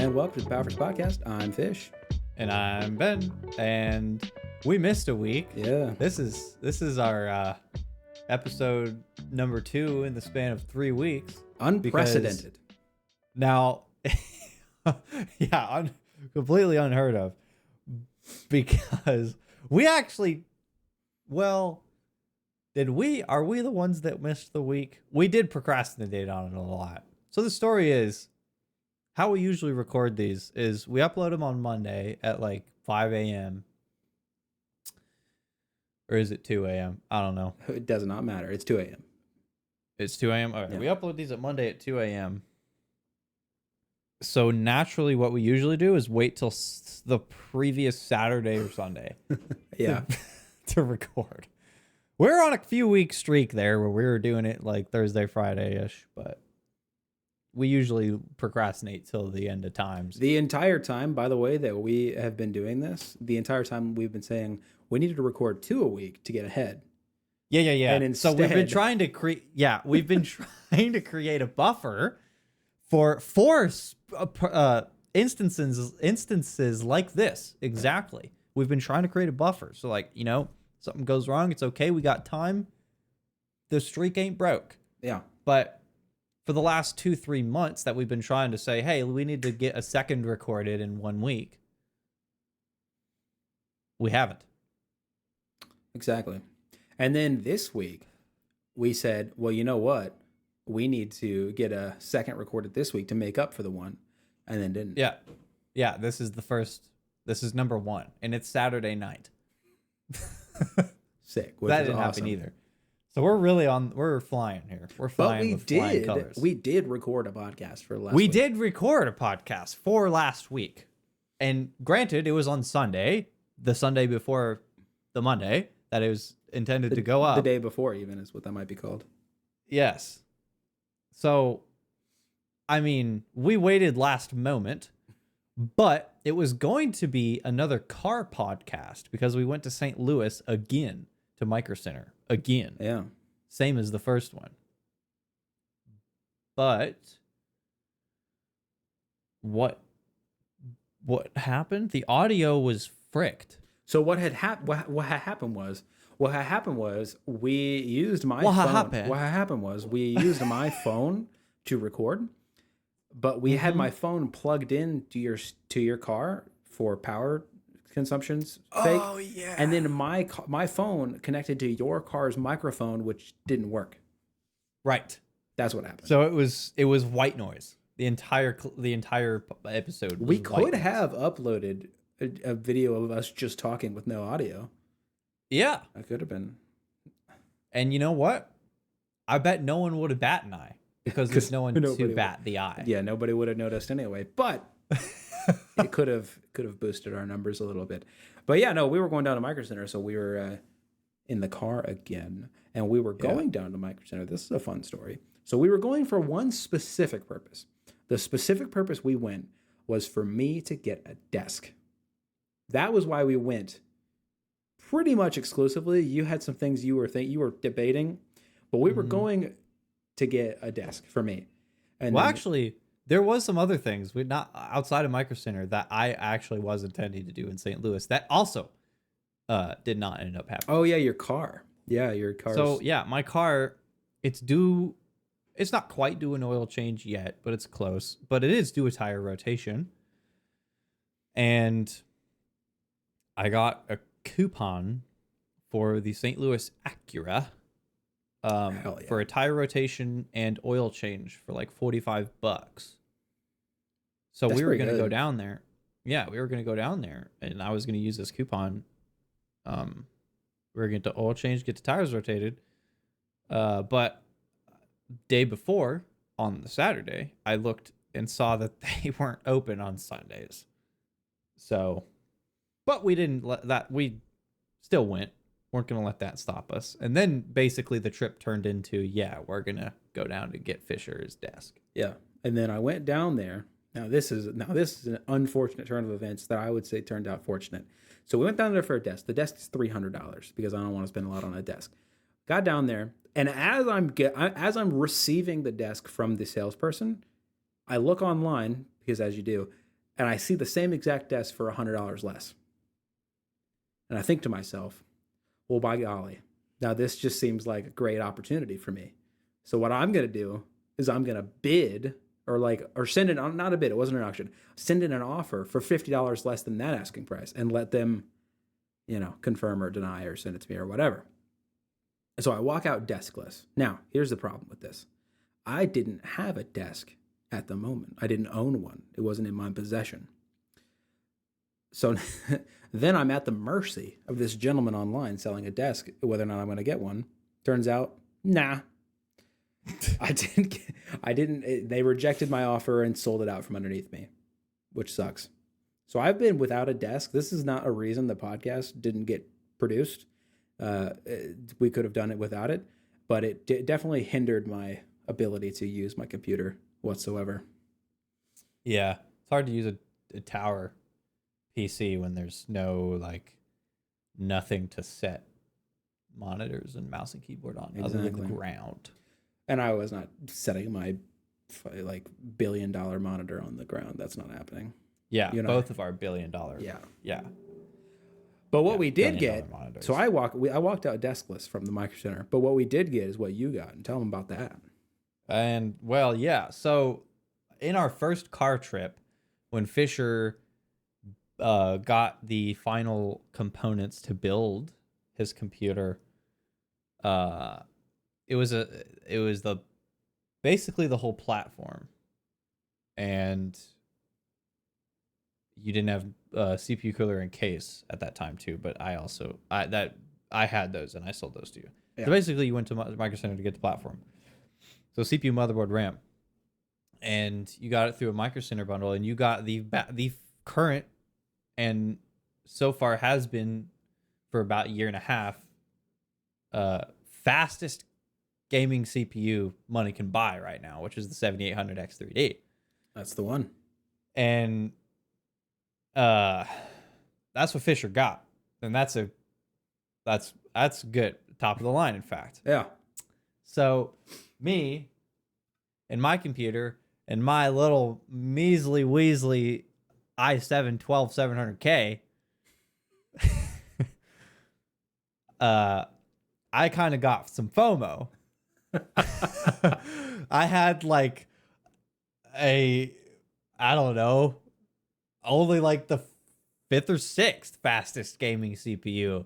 and welcome to the Power First Podcast. I'm Fish. And I'm Ben, and we missed a week. Yeah. This is our episode number 2 in the span of 3 weeks. Unprecedented. Now, completely unheard of. Because we actually, are we the ones that missed the week? We did procrastinate on it a lot. So the story is, how we usually record these is we upload them on Monday at like 5 a.m. Or is it 2 a.m.? I don't know. It does not matter. It's 2 a.m. It's 2 a.m.? Okay. Yeah. We upload these at Monday at 2 a.m. So naturally what we usually do is wait till the previous Saturday or Sunday. Yeah. to record. We're on a few week streak there where we were doing it like Thursday, Friday-ish, but we usually procrastinate till the end of times. The entire time, by the way, that we have been doing this, the entire time we've been saying we needed to record 2 a week to get ahead. Yeah. And instead, so we've been trying to create. Yeah, we've been trying to create a buffer for instances like this. Exactly. We've been trying to create a buffer. So like, something goes wrong, it's okay. We got time. The streak ain't broke. Yeah. But for the last 2-3 months that we've been trying to say, hey, we need to get a second recorded in 1 week, we haven't. Exactly. And then this week, we said, well, you know what? We need to get a second recorded this week to make up for the one, and then didn't. Yeah, this is number 1, and it's Saturday night. Sick. That didn't happen either. So we're flying here. We're flying with flying colors. We did record a podcast for last week. We did record a podcast for last week. And granted, it was on Sunday, the Sunday before the Monday that it was intended to go up. The day before even is what that might be called. Yes. So, I mean, we waited last moment, but it was going to be another car podcast because we went to St. Louis again to Micro Center again. Yeah. Same as the first one. But what happened? The audio was fricked. So what had happened was we used my What phone. happened? What happened was we used my phone to record, but we had my phone plugged in to your car for power consumption's sake. Oh yeah. And then my phone connected to your car's microphone, which didn't work. Right. That's what happened. So it was white noise. The entire episode. We could have uploaded a video of us just talking with no audio. Yeah. That could have been. And you know what? I bet no one would have bat an eye because there's no one to bat the eye. Yeah, nobody would have noticed anyway. But it could have boosted our numbers a little bit. But yeah, no, we were going down to Micro Center, so we were in the car again, and we were going down to Micro Center. This is a fun story. So we were going for one specific purpose. The specific purpose we went was for me to get a desk. That was why we went. Pretty much exclusively. You had some things you were debating, but we were going to get a desk for me. And actually, there was some other things we not outside of Micro Center that I actually was intending to do in St. Louis that also did not end up happening. Oh yeah, your car. Yeah, your car. So yeah, my car, it's not quite due an oil change yet, but it's close. But it is due a tire rotation. And I got a coupon for the St. Louis Acura for a tire rotation and oil change for like $45. So we were going to go down there. Yeah, we were going to go down there, and I was going to use this coupon. We were going to oil change, get the tires rotated. But day before, on the Saturday, I looked and saw that they weren't open on Sundays. So, but we didn't let that, we still went. Weren't going to let that stop us. And then basically the trip turned into, we're going to go down to get Fisher's desk. Yeah. And then I went down there. Now this is an unfortunate turn of events that I would say turned out fortunate. So we went down there for a desk. The desk is $300 because I don't want to spend a lot on a desk. Got down there, and as I'm receiving the desk from the salesperson, I look online because as you do, and I see the same exact desk for $100 less. And I think to myself, well, by golly, now this just seems like a great opportunity for me. So what I'm going to do is I'm going to bid or send in, not a bid, it wasn't an auction, send in an offer for $50 less than that asking price and let them, confirm or deny or send it to me or whatever. So I walk out deskless. Now, here's the problem with this. I didn't have a desk at the moment. I didn't own one. It wasn't in my possession. So then I'm at the mercy of this gentleman online selling a desk, whether or not I'm going to get one. Turns out, nah. I didn't, they rejected my offer and sold it out from underneath me, which sucks. So I've been without a desk. This is not a reason the podcast didn't get produced. We could have done it without it, but it definitely hindered my ability to use my computer whatsoever. Yeah, it's hard to use a tower PC when there's nothing to set monitors and mouse and keyboard on other than the ground. And I was not setting my billion-dollar monitor on the ground. That's not happening. Yeah, both of our $1 billion. Yeah. But what we did get, so I walked out deskless from the Micro Center. But what we did get is what you got, and tell them about that. And well, yeah. So in our first car trip, when Fisher got the final components to build his computer, it was basically the whole platform, and you didn't have CPU cooler and case at that time too. But I had those and I sold those to you. Yeah. So basically, you went to Micro Center to get the platform. So CPU, motherboard, RAM, and you got it through a Micro Center bundle, and you got the current, and so far has been for about a year and a half, fastest gaming CPU money can buy right now, which is the 7800 X3D. That's the one. And that's what Fisher got. And that's good. Top of the line, in fact. Yeah. So me and my computer and my little measly weasley i7 12700K, I kind of got some FOMO. I had I don't know, only the 5th or 6th fastest gaming CPU.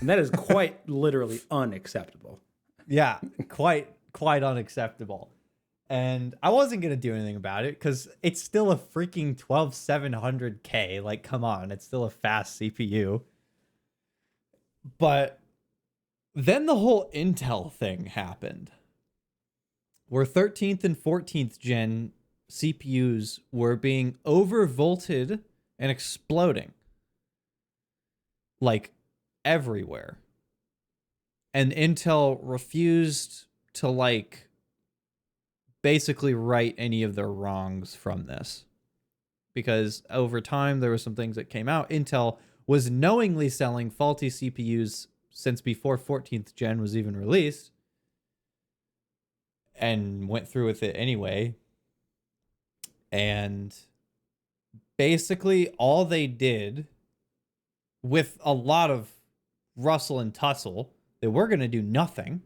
And that is quite literally unacceptable. Yeah, quite unacceptable. And I wasn't going to do anything about it because it's still a freaking 12700K. Come on, it's still a fast CPU. But then the whole Intel thing happened, where 13th and 14th gen CPUs were being overvolted and exploding everywhere. And Intel refused to basically right any of their wrongs from this, because over time there were some things that came out. Intel was knowingly selling faulty CPUs since before 14th gen was even released, and went through with it anyway. And basically all they did, with a lot of rustle and tussle, they were going to do nothing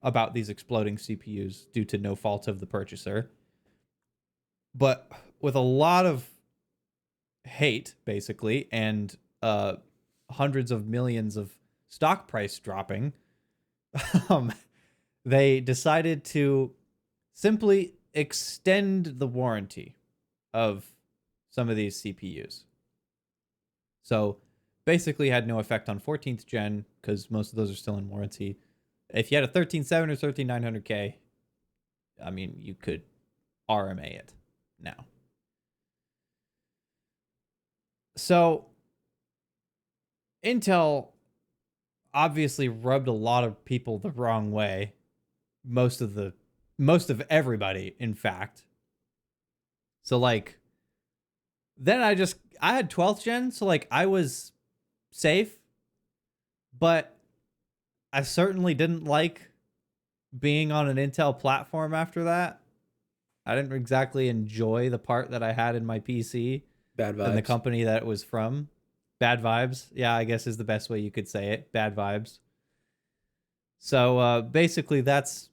about these exploding CPUs due to no fault of the purchaser. But with a lot of hate, basically, and hundreds of millions of stock price dropping, they decided to simply extend the warranty of some of these CPUs. So basically had no effect on 14th gen because most of those are still in warranty. If you had a 137 or 13900K, I mean, you could RMA it now. So Intel obviously rubbed a lot of people the wrong way. Most of everybody, in fact. So then I had 12th gen, so I was safe, but I certainly didn't like being on an Intel platform after that. I didn't exactly enjoy the part that I had in my PC Bad than the vibes. company that it was from. Bad vibes. Yeah, I guess is the best way you could say it. Bad vibes. So basically, that's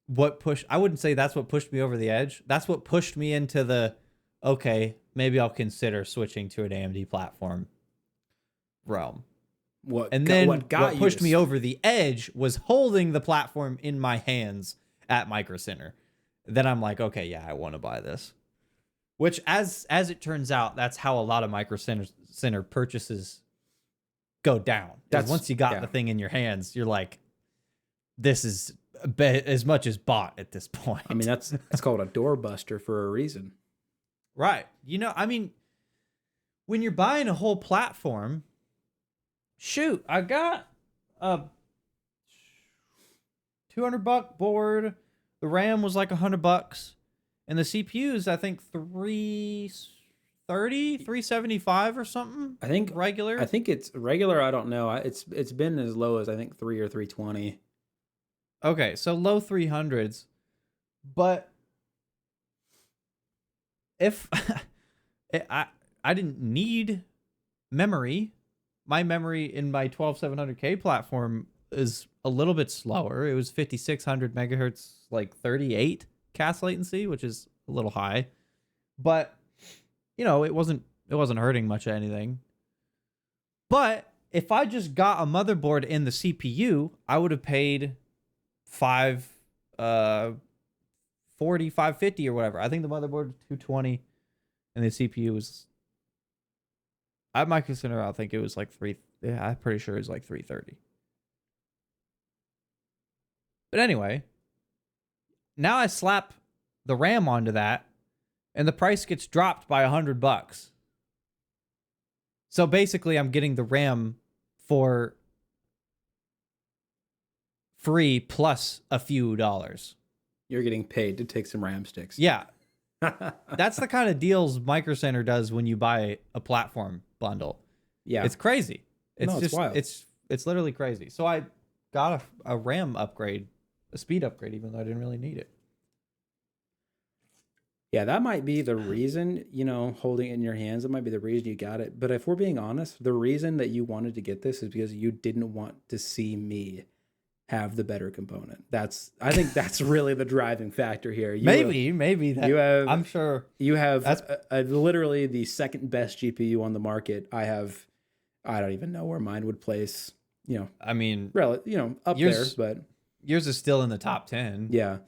what pushed. I wouldn't say that's what pushed me over the edge. That's what pushed me into the, okay, maybe I'll consider switching to an AMD platform realm. And then what pushed me over the edge was holding the platform in my hands at Micro Center. Then I'm like, okay, yeah, I want to buy this. Which, as it turns out, that's how a lot of Micro Center purchases go down. That's once you got the thing in your hands, you're like, this is as much as bought at this point. I mean, that's called a doorbuster for a reason. Right. You know, I mean, when you're buying a whole platform, shoot, I got a $200 board. The RAM was like $100, and the CPU's I think 330, 375 or something. I think regular. I think it's regular. I don't know. It's been as low as I think 3 or 320. Okay, so low 300s, but if I didn't need memory, my memory in my 12700K platform is a little bit slower. It was 5600 megahertz, like 38 cast latency, which is a little high, but you know, it wasn't hurting much of anything. But if I just got a motherboard in the CPU, I would have paid 550 or whatever. I think the motherboard was 220 and the CPU was at Micro Center, I think it was like I'm pretty sure it was like 330. But anyway, now I slap the RAM onto that and the price gets dropped by $100. So basically I'm getting the RAM for free plus a few dollars. You're getting paid to take some RAM sticks. Yeah. That's the kind of deals Micro Center does when you buy a platform bundle. Yeah. It's crazy. It's wild. It's literally crazy. So I got a RAM upgrade, a speed upgrade, even though I didn't really need it. Yeah, that might be the reason, holding it in your hands, it might be the reason you got it. But if we're being honest, the reason that you wanted to get this is because you didn't want to see me have the better component. I think that's really the driving factor here. Maybe that I'm sure you have literally the second best GPU on the market. I don't even know where mine would place, I mean, up there, but yours is still in the top 10. Yeah.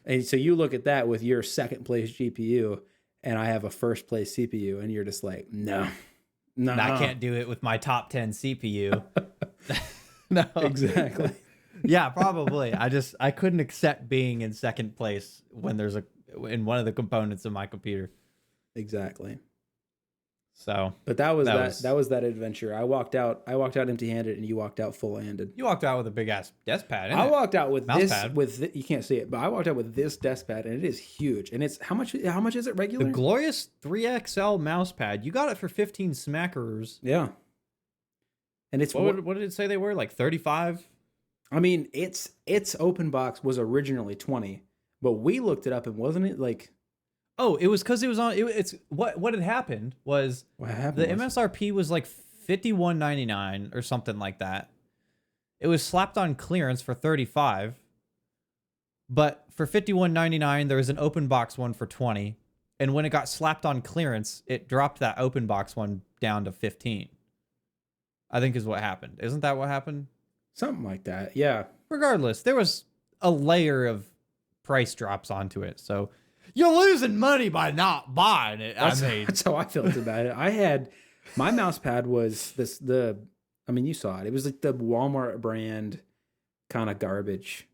And so you look at that with your second place GPU and I have a first place CPU and you're just like, no, I can't do it with my top 10 CPU. No, exactly. Yeah, probably. I couldn't accept being in second place when there's in one of the components of my computer. Exactly. So, but that was that adventure. I walked out empty-handed, and you walked out full-handed. You walked out with a big ass desk pad. I walked out with you can't see it, but I walked out with this desk pad, and it is huge. And it's how much is it regular? The glorious 3XL mouse pad. You got it for 15 smackers. Yeah. And it's what did it say they were, like 35? I mean, its open box was originally 20, but we looked it up and wasn't it like? Oh, it was because it was on. It's what had happened was MSRP was like $51.99 or something like that. It was slapped on clearance for $35, but for $51.99 there was an open box one for $20, and when it got slapped on clearance, it dropped that open box one down to $15. I think is what happened. Isn't that what happened? Something like that. Yeah. Regardless, there was a layer of price drops onto it, so. You're losing money by not buying it. That's how I felt about it. I had my mouse pad was you saw it. It was like the Walmart brand kind of garbage.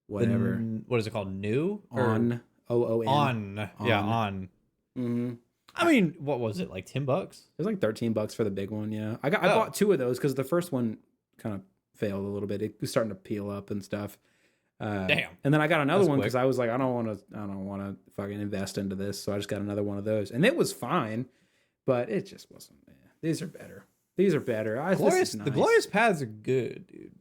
Whatever. What is it called? New? On. OON. On. Yeah, on. Mm-hmm. I mean, what was it? Like $10? It was like $13 for the big one, yeah. I bought two of those because the first one kind of failed a little bit. It was starting to peel up and stuff. Damn. And then I got another one because I was like, I don't want to fucking invest into this, so I just got another one of those, and it was fine, but it just wasn't. These are better. The Glorious pads are good, dude.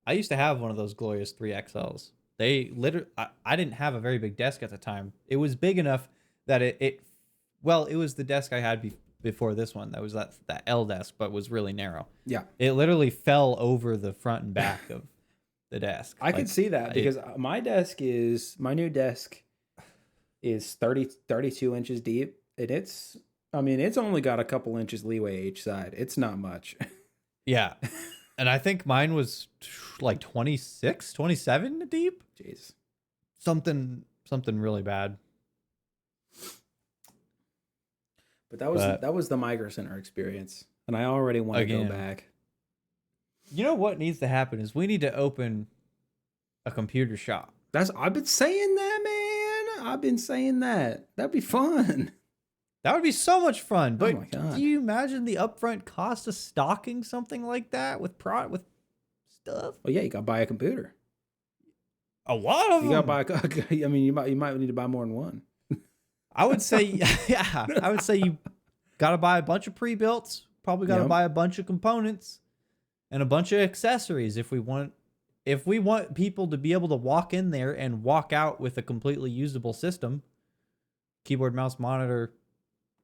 I used to have one of those Glorious 3XLs. They literally, I didn't have a very big desk at the time. It was big enough that it well, it was the desk I had before this one. That was that L desk, but was really narrow. Yeah. It literally fell over the front and back of the desk. I could see that because my new desk is 32 inches deep, and it's only got a couple inches leeway each side. It's not much. Yeah. And I think mine was like 26, 27 deep. Jeez. Something really bad. But that was the Micro Center experience, and I already want to go back. You know what needs to happen is we need to open a computer shop. I've been saying that, man. I've been saying that. That'd be fun. That would be so much fun. But oh my God. Do you imagine the upfront cost of stocking something like that with stuff? Well, yeah, you gotta buy a computer. A lot of them. You gotta buy. You might need to buy more than one. I would say, yeah. I would say you gotta buy a bunch of pre-builts. Probably gotta buy a bunch of components and a bunch of accessories if we want people to be able to walk in there and walk out with a completely usable system. Keyboard, mouse, monitor,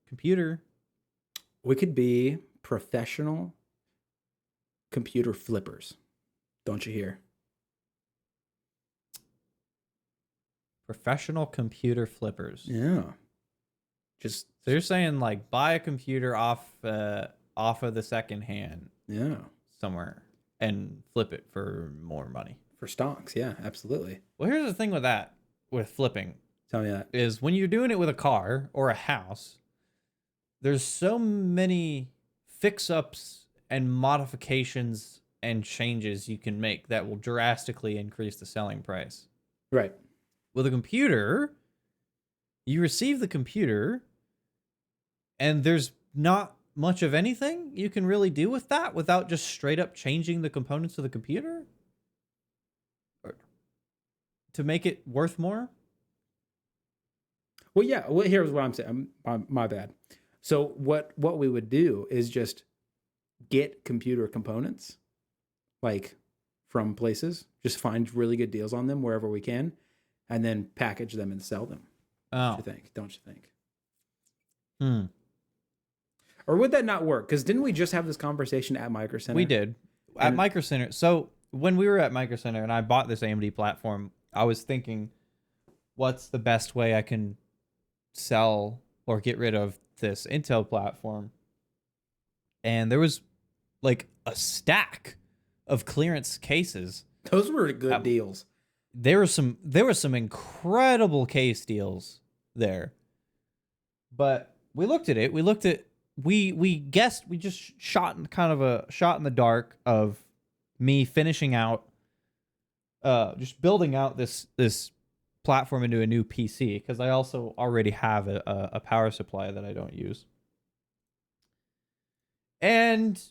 computer. We could be professional computer flippers. Don't you hear? Professional computer flippers. Yeah. So you're saying like buy a computer off of the second hand. Yeah. Somewhere and flip it for more money. For stocks, yeah, absolutely. Well, here's the thing with flipping. Tell me that. Is when you're doing it with a car or a house, there's so many fix-ups and modifications and changes you can make that will drastically increase the selling price. Right. With a computer, you receive the computer, and there's not much of anything you can really do with that without just straight up changing the components of the computer to make it worth more. Well, yeah. Well, here's what I'm saying. My bad. So what we would do is just get computer components, like from places, just find really good deals on them wherever we can, and then package them and sell them. Oh. Don't you think? Hmm. Or would that not work? Because didn't we just have this conversation at Micro Center? We did. At Micro Center. So when we were at Micro Center and I bought this AMD platform, I was thinking, what's the best way I can sell or get rid of this Intel platform? And there was like a stack of clearance cases. Those were good deals. There were some incredible case deals there. But we looked at it. We guessed, we just shot kind of a shot in the dark of me finishing out, just building out this platform into a new PC, because I also already have a power supply that I don't use. And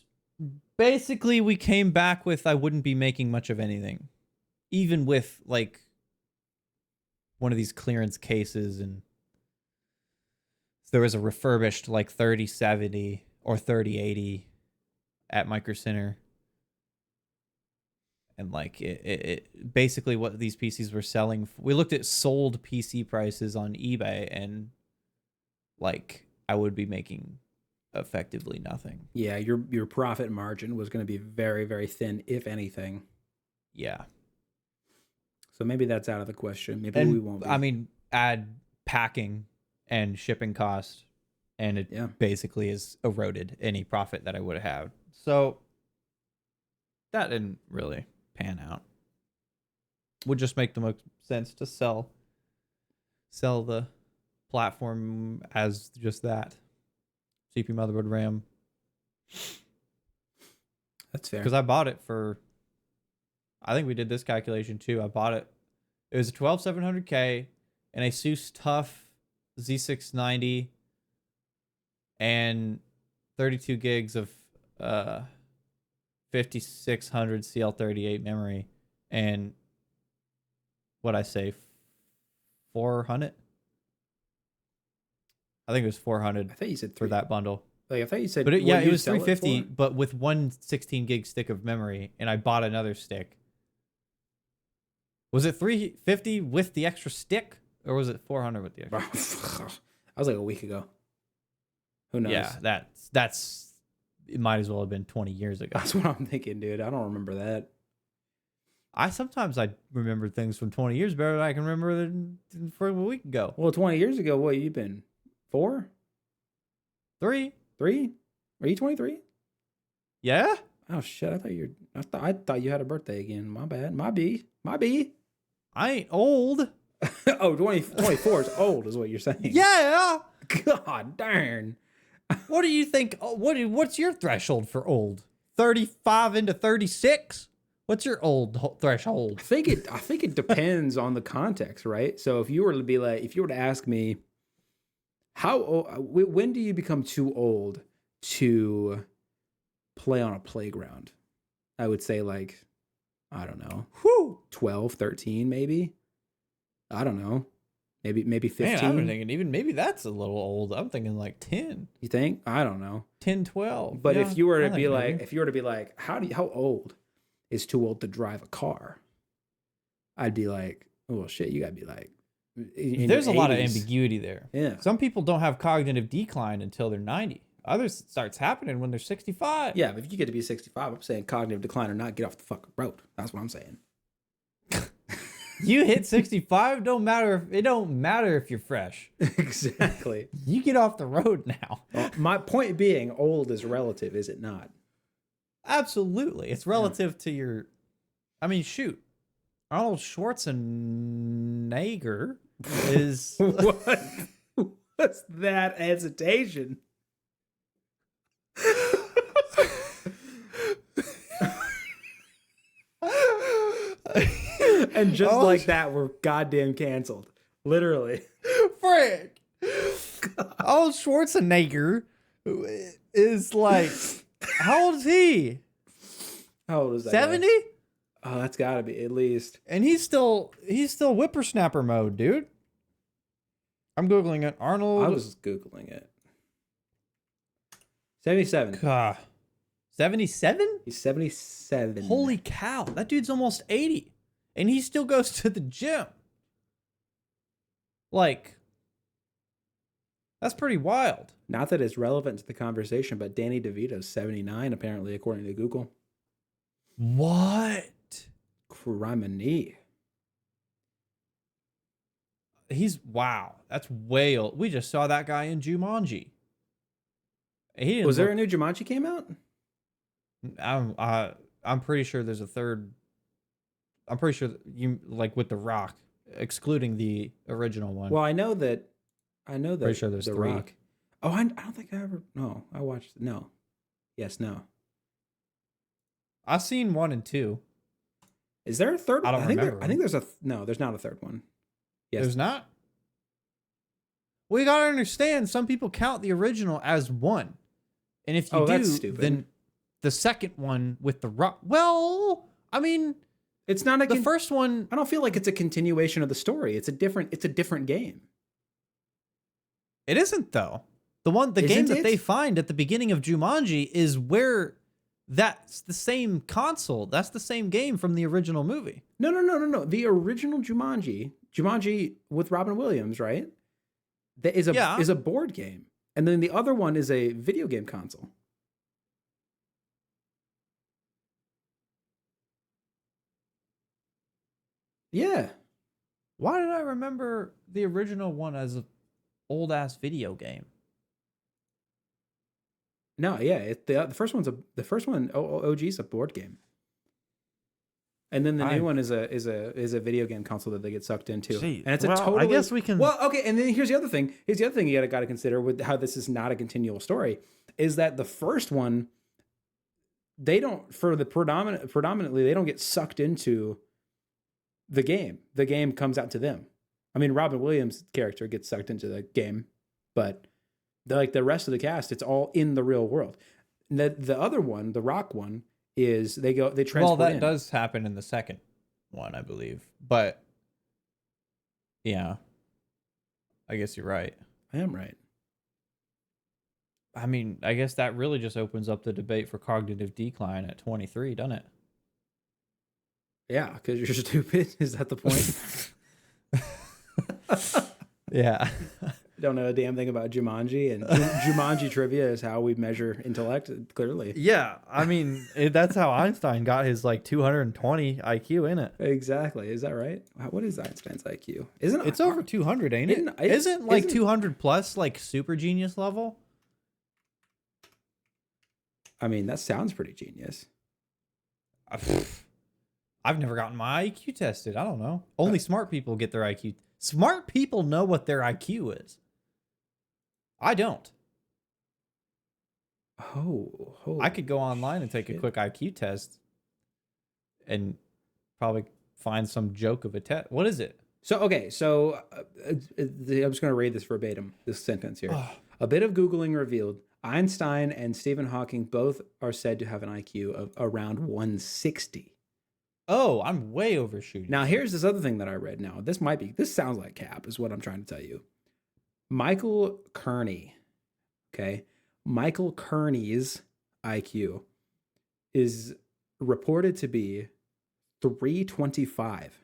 basically we came back with I wouldn't be making much of anything, even with like one of these clearance cases, and there was a refurbished like 3070 or 3080 at Micro Center. And like it basically what these PCs were selling. We looked at sold PC prices on eBay, and like I would be making effectively nothing. Yeah, your profit margin was going to be very, very thin, if anything. Yeah. So maybe that's out of the question. Maybe we won't be. I mean, add packing and shipping costs, and it basically has eroded any profit that I would have had. So that didn't really pan out. Would just make the most sense to sell the platform as just that. CPU, motherboard, RAM. That's fair. Because I bought it for, I think we did this calculation too. I bought it. It was a 12700K and a Asus TUF Z690 and 32 gigs of 5600 CL38 memory, and what I say, 400. I think it was 400. I thought you said for that bundle. Like I thought you said, but it was 350, but with one 16 gig stick of memory, and I bought another stick. Was it 350 with the extra stick, or was it 400 with the extra? That was like a week ago. Who knows? Yeah, that's it might as well have been 20 years ago. That's what I'm thinking, dude. I don't remember that. I remember things from 20 years better than I can remember than from a week ago. Well, 20 years ago, what you been? 4? 3? 3? Are you 23? Yeah? Oh shit! I thought you had a birthday again. My bad. My B. My B. I ain't old. Oh, 24 is old, is what you're saying. Yeah. God darn. What do you think? What's your threshold for old? 35 into 36? What's your old threshold? I think it depends on the context, right? So if you were to ask me, how old, when do you become too old to play on a playground? I would say like, I don't know, 12, 13 maybe. I don't know. Maybe 15. Man, I'm thinking even maybe that's a little old. I'm thinking like 10. You think? I don't know. 10, 12. But Yeah, if you were to be maybe. like, how old is too old to drive a car? I'd be like, oh shit, you gotta be like, There's a lot of ambiguity there. Yeah. Some people don't have cognitive decline until they're 90. Others, it starts happening when they're 65. Yeah, but if you get to be 65, I'm saying cognitive decline or not, get off the fucking road. That's what I'm saying. You hit 65, it don't matter if you're fresh. Exactly. You get off the road now. Well, my point being, old is relative, is it not? Absolutely. It's relative to your, I mean, shoot. Arnold Schwarzenegger is What? What's that hesitation? And just like that, we're goddamn canceled. Literally. Frick. Arnold Schwarzenegger is like, how old is he? How old is that? 70? Oh, that's gotta be at least. And he's still whippersnapper mode, dude. I'm Googling it. Arnold. I was Googling it. 77. 77? He's 77. Holy cow. That dude's almost 80. And he still goes to the gym. Like, that's pretty wild. Not that it's relevant to the conversation, but Danny DeVito's 79, apparently, according to Google. What? Criminy. Wow. That's way old. We just saw that guy in Jumanji. He didn't Was there a new Jumanji came out? I'm pretty sure there's a third. I'm pretty sure you like with The Rock, excluding the original one. Well, I know that. Pretty sure there's The 3. Rock. Oh, I don't think I ever. No, I watched. No. Yes, no. I've seen 1 and 2. Is there a third? I don't remember. I think there's a. No, there's not a third one. Yes. There's not. Well, you gotta understand. Some people count the original as 1, and if you that's do, stupid. then the second one with The Rock. Well, I mean, It's not the first one. I don't feel like it's a continuation of the story. It's a different game. It isn't though. The game Isn't that it? they find at the beginning of Jumanji is where that's the same console. That's the same game from the original movie. No. The original Jumanji with Robin Williams, right? That is a board game, and then the other one is a video game console. Yeah. Why did I remember the original one as an old ass video game? No, yeah. The first one OG's a board game, and then the new one is a video game console that they get sucked into, Gee, and it's well, a totally. I guess we can. Well, okay, and then here's the other thing. Here's the other thing you got to consider with how this is not a continual story is that the first one, they don't predominantly they don't get sucked into the game. The game comes out to them. I mean, Robin Williams' character gets sucked into the game, but the rest of the cast, it's all in the real world. The other one, the Rock one, is they transport Well, that in. does happen in the second one, I believe. But yeah, I guess you're right. I am right. I mean, I guess that really just opens up the debate for cognitive decline at 23, doesn't it? Yeah, because you're stupid. Is that the point? Yeah. don't know a damn thing about Jumanji, and Jumanji trivia is how we measure intellect. Clearly, Yeah, I mean that's how Einstein got his like 220 IQ in it. exactly. Is that right? What is Einstein's IQ? Isn't It's over 200, ain't it? Isn't like 200 plus like super genius level? I mean, that sounds pretty genius. I've never gotten my IQ tested. I don't know. Only smart people get their IQ. Smart people know what their IQ is. I don't. I could go online and take a quick IQ test and probably find some joke of a test. What is it? So, okay. So I'm just going to read this verbatim, this sentence here. A bit of Googling revealed Einstein and Stephen Hawking both are said to have an IQ of around 160. Oh, I'm way overshooting. Now, here's this other thing that I read. Now, this sounds like cap, is what I'm trying to tell you. Michael Kearney, okay? Michael Kearney's IQ is reported to be 325.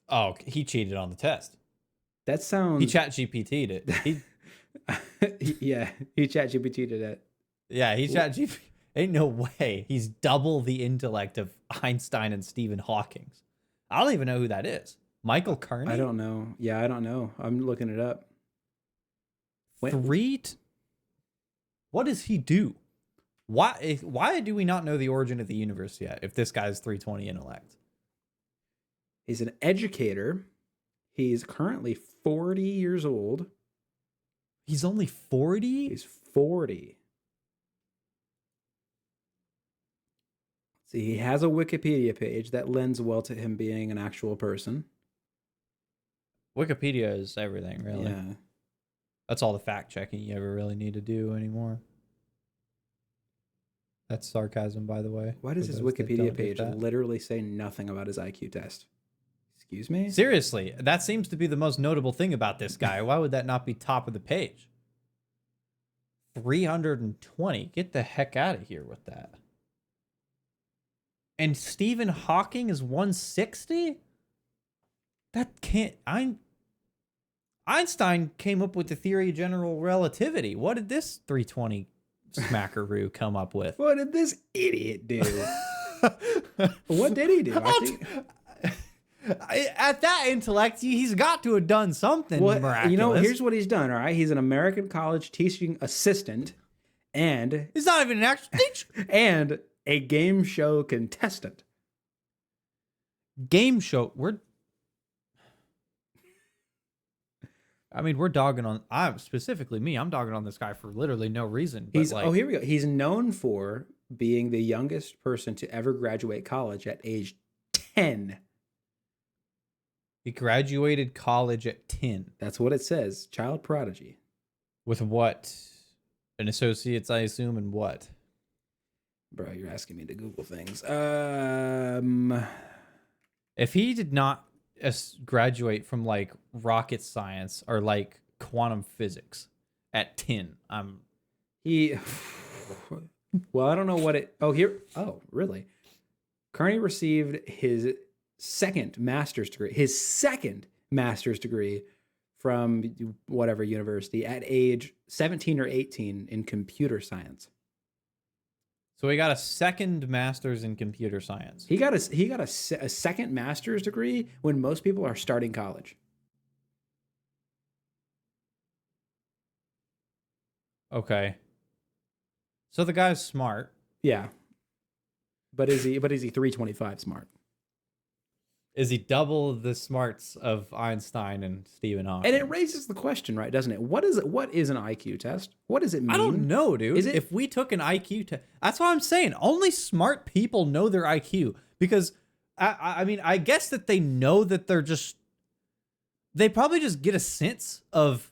Oh, he cheated on the test. That sounds... He chat GPT'd it. Yeah, he chat GPT'd it. Yeah, he chat GPT. Ain't no way. He's double the intellect of Einstein and Stephen Hawking. I don't even know who that is. Michael Kearney? I don't know. Yeah, I don't know. I'm looking it up. What does he do? Why do we not know the origin of the universe yet if this guy's 320 intellect? He's an educator. He's currently 40 years old. He's only 40? He's 40. See, he has a Wikipedia page that lends well to him being an actual person. Wikipedia is everything, really. Yeah. That's all the fact checking you ever really need to do anymore. That's sarcasm, by the way. Why does his Wikipedia page literally say nothing about his IQ test? Excuse me? Seriously, that seems to be the most notable thing about this guy. Why would that not be top of the page? 320. Get the heck out of here with that. And Stephen Hawking is 160? That can't... Einstein came up with the theory of general relativity. What did this 320 smackaroo come up with? What did this idiot do? What did he do? At that intellect, he's got to have done something miraculous. You know, here's what he's done, all right? He's an American college teaching assistant, and... He's not even an actual teacher. And a game show contestant. Game show? We're dogging on... Specifically me, I'm dogging on this guy for literally no reason. But here we go. He's known for being the youngest person to ever graduate college at age 10. He graduated college at 10. That's what it says. Child prodigy. With what? An associate's, I assume, and what? Bro, you're asking me to Google things. If he did not graduate from like rocket science or like quantum physics at 10, well, I don't know what it... Oh, really? Kearney received his second master's degree from whatever university at age 17 or 18 in computer science. So he got a second master's in computer science. He got a second master's degree when most people are starting college. Okay. So the guy's smart. Yeah. But is he 325 smart? Is he double the smarts of Einstein and Stephen Hawking? And it raises the question, right, doesn't it? What is an IQ test? What does it mean? I don't know, dude. If we took an IQ test, that's what I'm saying. Only smart people know their IQ because I guess that they know that they probably just get a sense of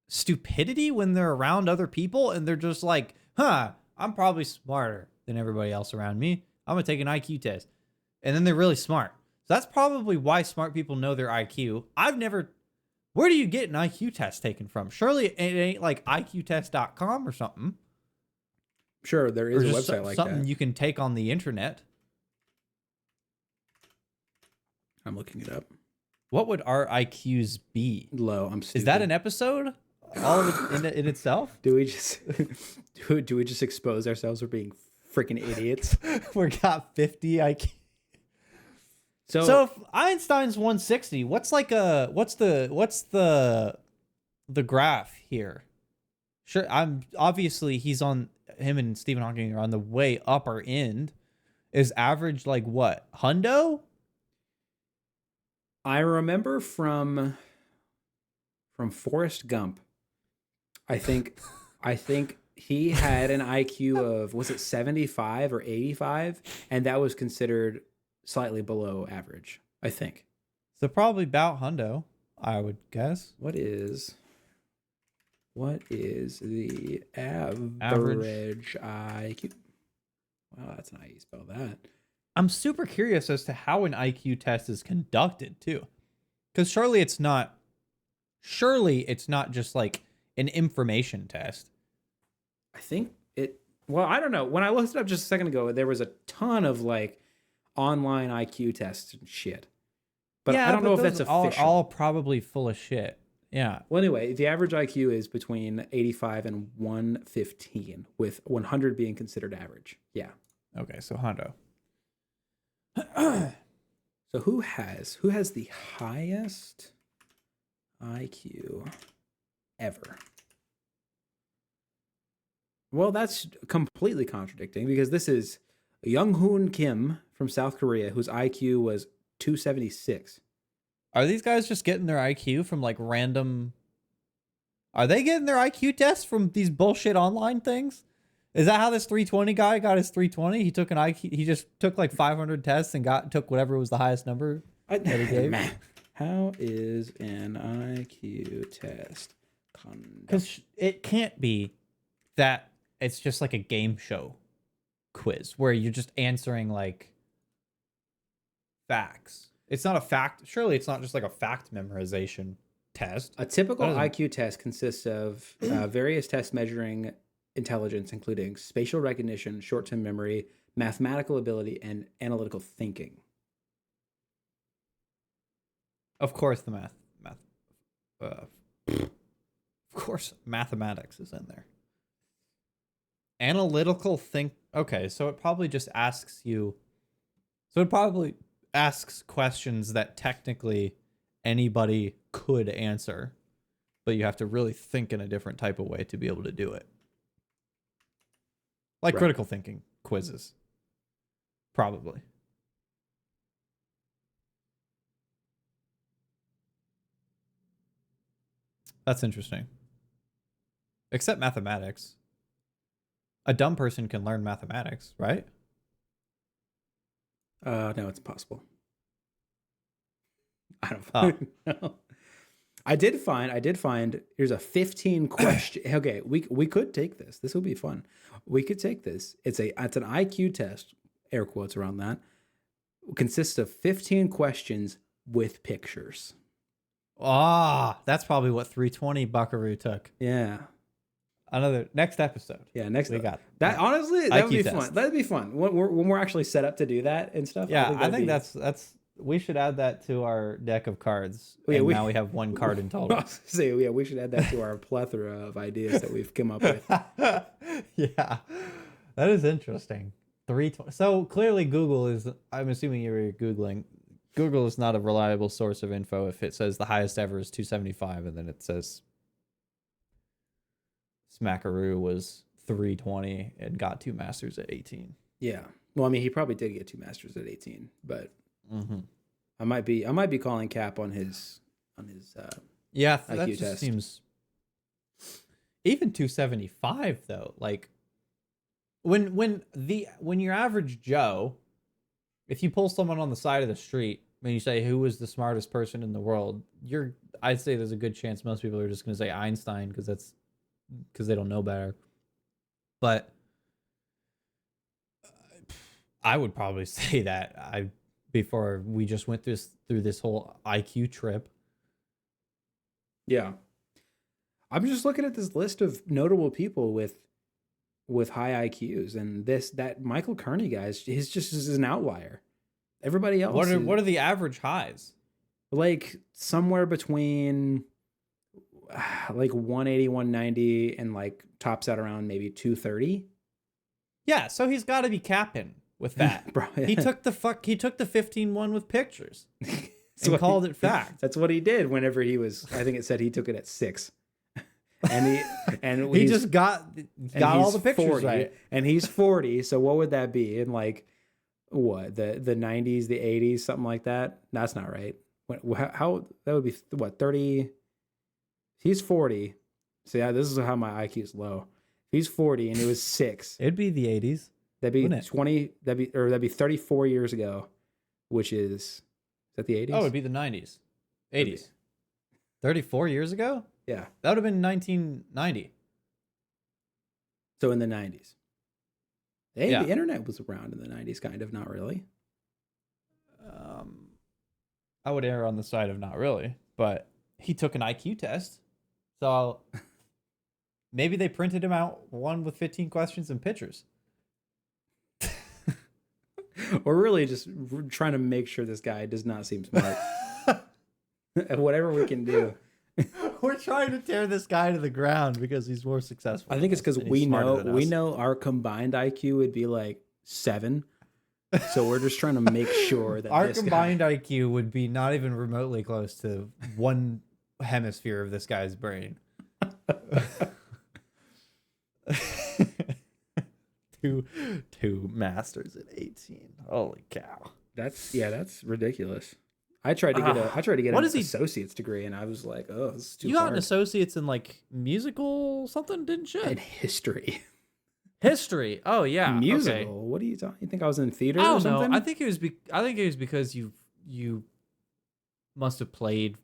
stupidity when they're around other people and they're just like, I'm probably smarter than everybody else around me. I'm going to take an IQ test. And then they're really smart. So that's probably why smart people know their IQ. Where do you get an IQ test taken from? Surely it ain't like IQtest.com or something. Sure, there is a website like that. Something you can take on the internet. I'm looking it up. What would our IQs be? Low. I'm stupid. Is that an episode? All of it in itself? Do we just do we just expose ourselves for being freaking idiots? We got 50 IQ. So, So if Einstein's 160, what's the graph here? Sure, I'm obviously him and Stephen Hawking are on the way upper end. Is average like what? Hundo? I remember from Forrest Gump. I think he had an IQ of, was it 75 or 85, and that was considered slightly below average, I think. So probably about hundo, I would guess. What is the average IQ? Wow, that's not how you spell that. I'm super curious as to how an IQ test is conducted too. Cuz surely it's not just like an information test. I think well, I don't know. When I looked it up just a second ago, there was a ton of like online IQ tests and shit. But I don't know if that's official. All probably full of shit. Yeah. Well, anyway, the average IQ is between 85 and 115, with 100 being considered average. Yeah. Okay, so hundo. So who has the highest IQ ever? Well, that's completely contradicting because this is Young-hoon Kim from South Korea, whose IQ was 276. Are these guys just getting their IQ from like random? Are they getting their IQ tests from these bullshit online things? Is that how this 320 guy got his 320? He took an IQ. He just took like 500 tests and took whatever was the highest number that he gave. How is an IQ test conducted? Because it can't be that it's just like a game show quiz where you're just answering like facts. It's not a fact. Surely it's not just like a fact memorization test. A typical IQ test consists of various tests measuring intelligence, including spatial recognition, short-term memory, mathematical ability, and analytical thinking. Of course, of course, mathematics is in there. Analytical think. Okay, so it probably just asks you. So it probably asks questions that technically anybody could answer, but you have to really think in a different type of way to be able to do it. Like critical thinking quizzes. Probably. That's interesting. Except mathematics. A dumb person can learn mathematics, right? No, it's impossible. I don't know. I did find here's a 15 question. Okay, we could take this. This would be fun. We could take this. It's an IQ test, air quotes around that. It consists of 15 questions with pictures. That's probably what 320 Buckaroo took. Yeah. Next episode. Yeah, next we got that. Honestly, that would be test. fun. That'd be fun when we're actually set up to do that and stuff. Yeah, I think that's. We should add that to our deck of cards. Now we have one card in total. So yeah, we should add that to our plethora of ideas that we've come up with. Yeah, that is interesting. 320. So clearly, Google is. I'm assuming you were googling. Google is not a reliable source of info if it says the highest ever is 275 and then it says Smackaroo was 320 and got 2 masters at 18. Yeah. Well, I mean, he probably did get 2 masters at 18, but I might be calling cap on his yeah, IQ that just test. Seems even 275 though. Like when your average Joe, if you pull someone on the side of the street and you say who is the smartest person in the world, I'd say there's a good chance most people are just going to say Einstein because they don't know better. But I would probably say that before we just went through this whole IQ trip. Yeah. I'm just looking at this list of notable people with high IQs, and that Michael Kearney guy is an outlier. Everybody else. What are the average highs? like somewhere between like 180, 190, and like tops out around maybe 230. Yeah, so he's got to be capping with that. Bro, He took the 15-1 with pictures That's and what called it fact. That's what he did whenever he was. I think it said he took it at 6, and He he's, just got all the pictures 40, right. and he's 40. So what would that be in like what the 90s, the 80s, something like that? That's not right. How that would be what 30? He's 40. So yeah, this is how my IQ is low. He's 40 and it was 6. It'd be the 80s. That'd be wouldn't it? 20. That'd be 34 years ago, which is that the 80s? Oh, it'd be the 90s. 80s. 34 years ago? Yeah. That would have been 1990. So in the 90s. Hey, Yeah. the internet was around in the 90s, kind of, not really. I would err on the side of not really, but he took an IQ test. So maybe they printed him out one with 15 questions and pictures. Or really just trying to make sure this guy does not seem smart. Whatever we can do. We're trying to tear this guy to the ground because he's more successful. I think it's because and he's we smarter than us. know our combined IQ would be like 7. So we're just trying to make sure that our this combined guy, IQ would be not even remotely close to one hemisphere of this guy's brain. two masters at 18. Holy cow. that's ridiculous. I tried to get What an is he- associate's degree, and I was like, oh, this is too You got hard. an associate's in like musical something, didn't you? In history. History. Oh yeah. Musical. Okay. What are you talking? You think I was in theater I or don't know. something? I think it was because you must have played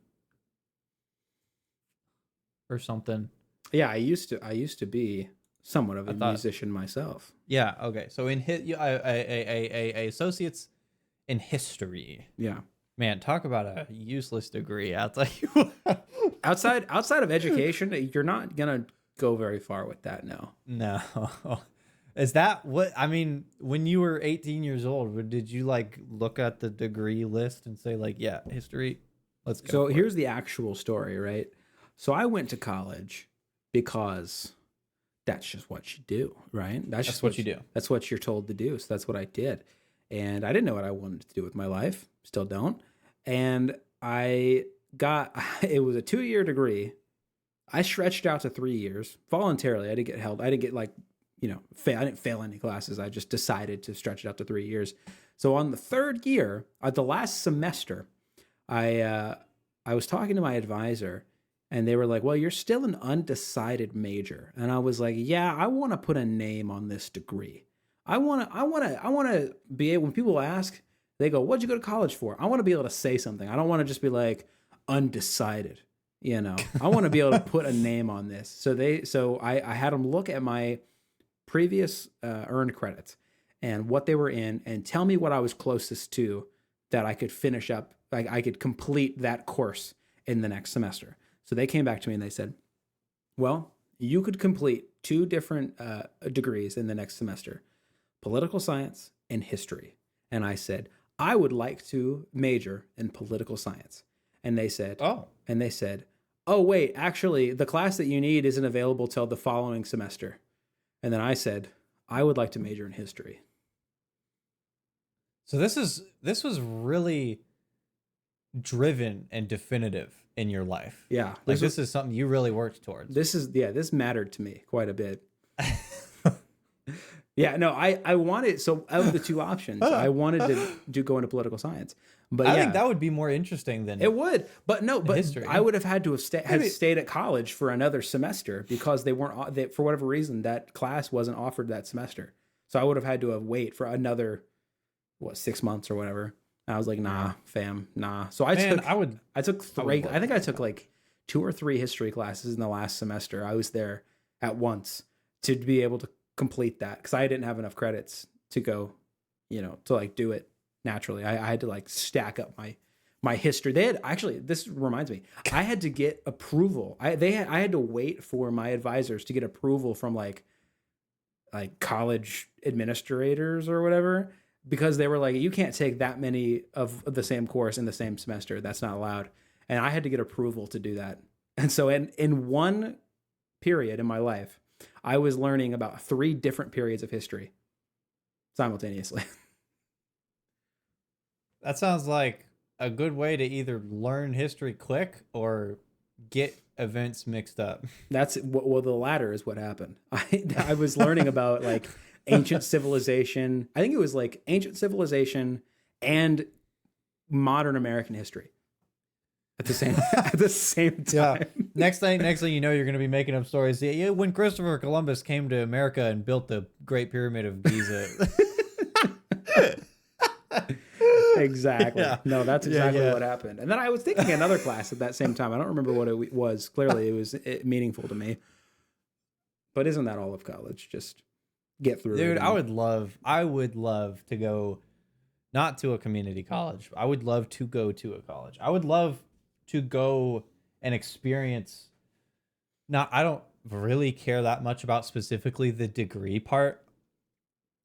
or something. Yeah, I used to be somewhat of a thought- musician myself. Yeah. Okay. So in a associate's in history. Yeah. Man, talk about a useless degree. I'll tell you what. Outside of education, you're not gonna go very far with that. No. No. Is that what I mean? When you were 18 years old, did you like look at the degree list and say like, yeah, history? Let's go. So for here's it. the actual story, right? So I went to college because that's just what you do, right? That's just what you do. That's what you're told to do. So that's what I did. And I didn't know what I wanted to do with my life. Still don't. And it was a 2-year degree. I stretched out to 3 years voluntarily. I didn't get held. I didn't get like, I didn't fail any classes. I just decided to stretch it out to 3 years. So on the 3rd year, at the last semester, I was talking to my advisor, and they were like, well, you're still an undecided major. And I was like, yeah, I want to put a name on this degree. I want to be able, when people ask, they go, what'd you go to college for? I want to be able to say something. I don't want to just be like undecided. I want to be able to put a name on this. So I had them look at my previous earned credits and what they were in and tell me what I was closest to that I could finish up. Like I could complete that course in the next semester. So they came back to me and they said, well, you could complete 2 different degrees in the next semester, political science and history. And I said, I would like to major in political science. And they said, oh, wait, actually, the class that you need isn't available till the following semester. And then I said, I would like to major in history. So this was really driven and definitive in your life. Yeah. Like this is something you really worked towards. This mattered to me quite a bit. Yeah, no, I wanted, so of the 2 options, I wanted to go into political science. But I think that would be more interesting than it would. But no, but history. I would have had to have stayed at college for another semester because they weren't, for whatever reason, that class wasn't offered that semester. So I would have had to have wait for another, 6 months or whatever. And I was like, nah, fam, nah. So I took 3, I think I took like 2 or 3 history classes in the last semester. I was there at once to be able to complete that because I didn't have enough credits to go, to like do it naturally. I had to like stack up my history. They had actually, this reminds me, I had to get approval. I had to wait for my advisors to get approval from like college administrators or whatever because they were like, you can't take that many of the same course in the same semester. That's not allowed. And I had to get approval to do that. And so in one period in my life, I was learning about 3 different periods of history simultaneously. That sounds like a good way to either learn history quick or get events mixed up. That's what, well, the latter is what happened. I was learning about like ancient civilization. I think it was like ancient civilization and modern American history at the same at the same time. Yeah. Next thing you know, you're going to be making up stories. Yeah, when Christopher Columbus came to America and built the Great Pyramid of Giza. Exactly. Yeah. No, that's exactly Yeah. what happened. And then I was taking another class at that same time. I don't remember what it was. Clearly, it was meaningful to me. But isn't that all of college? Just get through it. Dude, and- I would love to go, not to a community college. I would love to go to a college. I would love to go and experience. Now, I don't really care that much about specifically the degree part.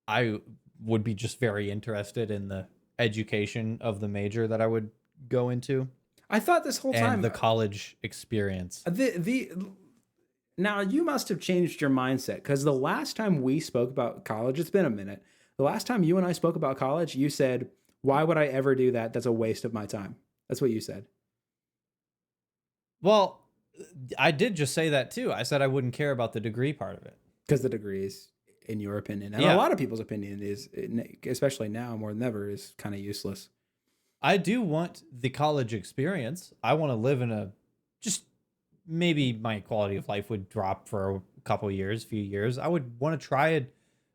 I would be just very interested in the education of the major that I would go into I thought this whole time and the college experience. the now you must have changed your mindset, because the last time we spoke about college, it's been a minute. The last time you and I spoke about college, you said, "Why would I ever do that? That's a waste of my time." That's what you said. Well, I did just say that too. I said I wouldn't care about the degree part of it. Because the degree is, in your opinion, and Yeah. a lot of people's opinion is, especially now more than ever, is kind of useless. I do want the college experience. I want to live in just maybe my quality of life would drop for a couple years, few years. I would want to try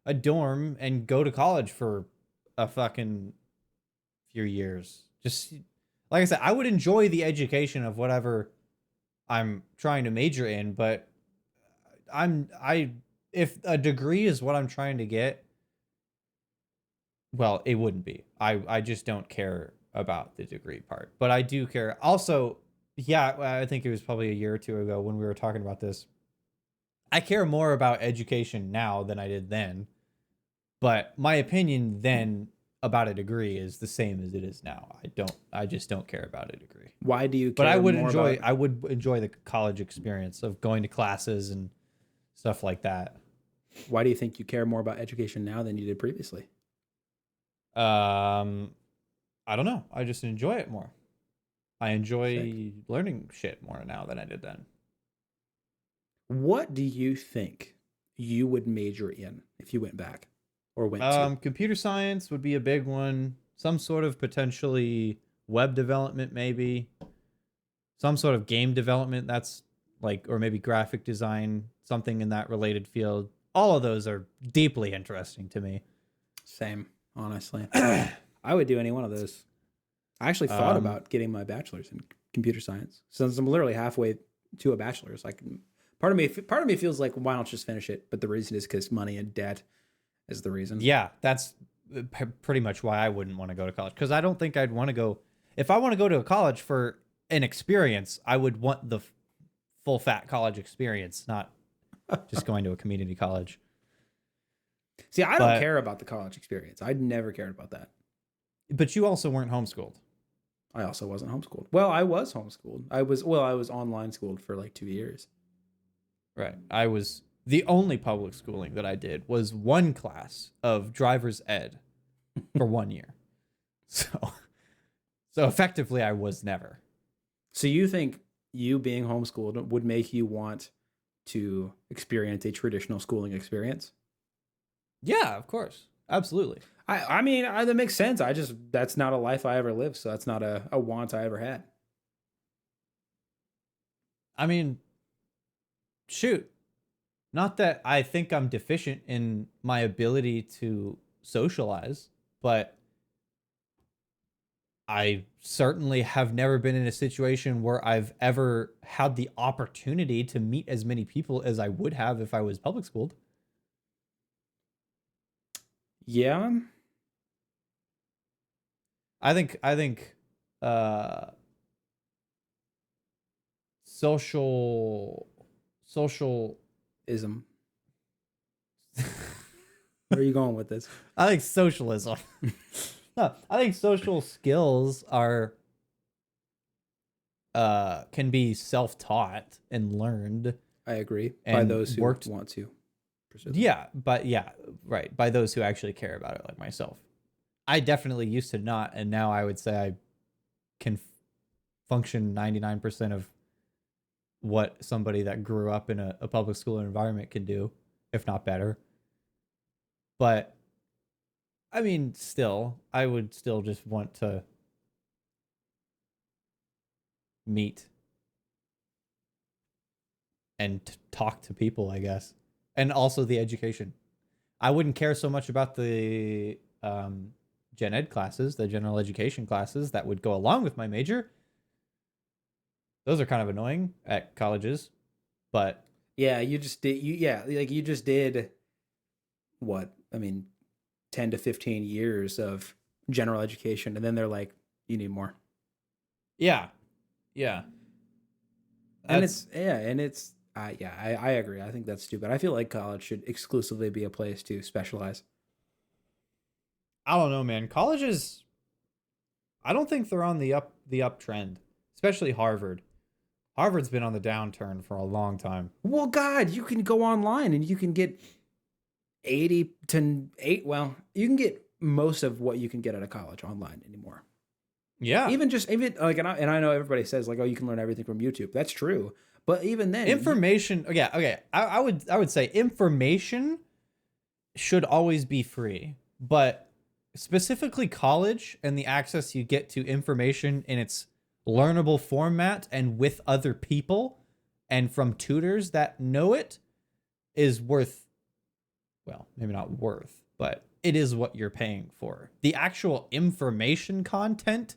a dorm and go to college for a fucking few years. Just like I said, I would enjoy the education of whatever I'm trying to major in, but if a degree is what I'm trying to get, well, it wouldn't be. I just don't care about the degree part, but I do care. Also, yeah, I think it was probably a year or two ago when we were talking about this. I care more about education now than I did then, but my opinion then about a degree is the same as it is now. I just don't care about a degree. Why do you? Care But I would more enjoy about- I would enjoy the college experience of going to classes and stuff like that. Why do you think you care more about education now than you did previously? I don't know. I just enjoy it more. I enjoy Sick. learning shit more now than I did then. What do you think you would major in if you went back or went to? Computer science would be a big one. Some sort of potentially web development, maybe. Some sort of game development. That's like, or maybe graphic design, something in that related field. All of those are deeply interesting to me. Same, honestly. I would do any one of those. I actually thought Um, about getting my bachelor's in computer science, since I'm literally halfway to a bachelor's. Like, part of me feels like, why don't you just finish it? But the reason is because money and debt is the reason. Yeah, that's pretty much why I wouldn't want to go to college. Because I don't think I'd want to go. If I want to go to a college for an experience, I would want the full fat college experience, not just going to a community college. See, I don't But- care about the college experience. I'd never cared about that. But you also weren't homeschooled. I also wasn't homeschooled. Well, I was homeschooled. I was online schooled for like 2 years. Right. I was the only public schooling that I did was one class of driver's ed for 1 year. So effectively I was never. So you think you being homeschooled would make you want to experience a traditional schooling experience? Yeah, of course. Absolutely. I mean, that makes sense. That's not a life I ever lived, so that's not a want I ever had. I mean, shoot. Not that I think I'm deficient in my ability to socialize, but I certainly have never been in a situation where I've ever had the opportunity to meet as many people as I would have if I was public schooled. Yeah. I think uh social Ism. Where are you going with this? I think socialism. No, I think social skills are can be self-taught and learned I agree. By and those who worked. want to pursue them. Yeah, but yeah, right. By those who actually care about it, like myself. I definitely used to not, and now I would say I can function 99% of what somebody that grew up in a public school environment can do, if not better. But I mean, still, I would still just want to meet and talk to people, I guess. And also the education. I wouldn't care so much about the gen ed classes, the general education classes that would go along with my major. Those are kind of annoying at colleges, but Yeah, you just did. You just did what? I mean, 10 to 15 years of general education, and then they're like, "You need more." yeah, yeah. And That's I agree. I think that's stupid. I feel like college should exclusively be a place to specialize. I don't know, man. Colleges, I don't think they're on the uptrend, especially Harvard. Harvard's been on the downturn for a long time. Well, God, you can go online and you can get 80 to 8. Well, you can get most of what you can get at a college online anymore. Yeah. Even like, and I know everybody says like, oh, you can learn everything from YouTube. That's true. But even then, Information, yeah, okay. I would say information should always be free, but specifically college and the access you get to information in its learnable format and with other people and from tutors that know it is worth, well, maybe not worth, but it is what you're paying for. The actual information content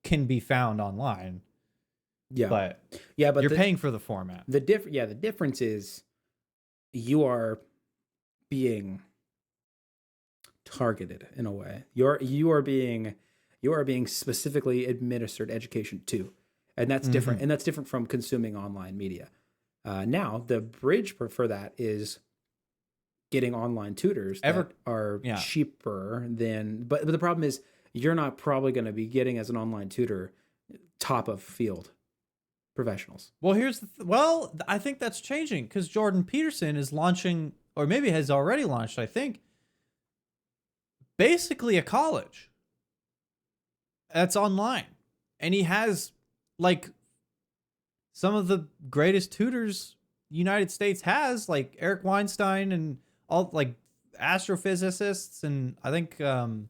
can be found online. yeah, But but you're paying for the format. the difference is you are being targeted in a way. You are being specifically administered education to, and that's different. And that's different from consuming online media. Now the bridge for that is getting online tutors that are cheaper than. But the problem is you're not probably going to be getting as an online tutor top of field professionals. Well, I think that's changing because Jordan Peterson is launching, or maybe has already launched, I think, basically a college that's online. And he has like some of the greatest tutors the United States has, like Eric Weinstein and all like astrophysicists, and I think Neil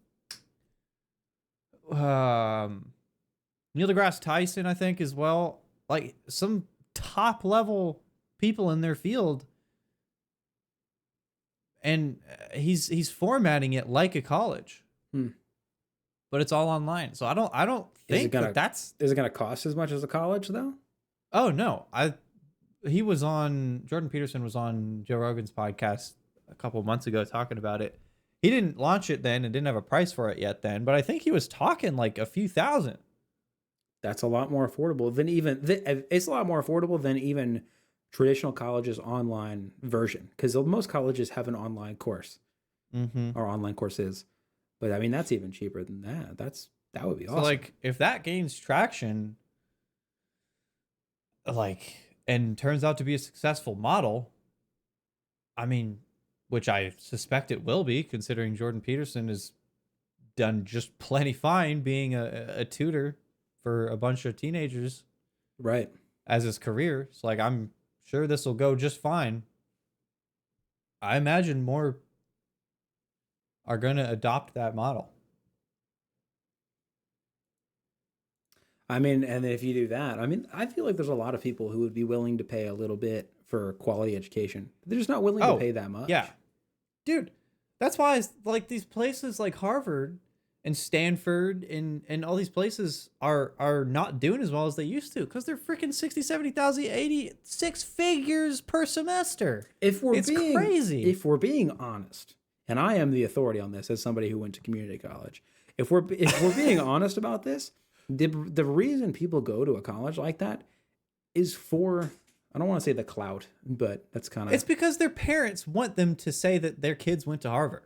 deGrasse Tyson, I think, as well. Like some top level people in their field, and he's formatting it like a college, but it's all online. So I don't think that's is it going to cost as much as a college though? Oh no, Jordan Peterson was on Joe Rogan's podcast a couple of months ago talking about it. He didn't launch it then and didn't have a price for it yet then, but I think he was talking like a few thousand. That's a lot more affordable than it's a lot more affordable than even traditional colleges online version, because most colleges have an online course or online courses. But I mean, that's even cheaper than that. That would be awesome. So like if that gains traction, like, and turns out to be a successful model, I mean, which I suspect it will be, considering Jordan Peterson has done just plenty fine being a tutor for a bunch of teenagers, right, as his career. So like, I'm sure this will go just fine. I imagine more are going to adopt that model. I mean, and if you do that, I mean, I feel like there's a lot of people who would be willing to pay a little bit for quality education. They're just not willing to pay that much. Yeah. Dude, that's why like these places like Harvard and Stanford and all these places are not doing as well as they used to, because they're freaking 60, 70,000, 86 figures per semester. It's crazy. If we're being honest, and I am the authority on this as somebody who went to community college, if we're being honest about this, the reason people go to a college like that is for, I don't want to say the clout, but that's kind of... It's because their parents want them to say that their kids went to Harvard.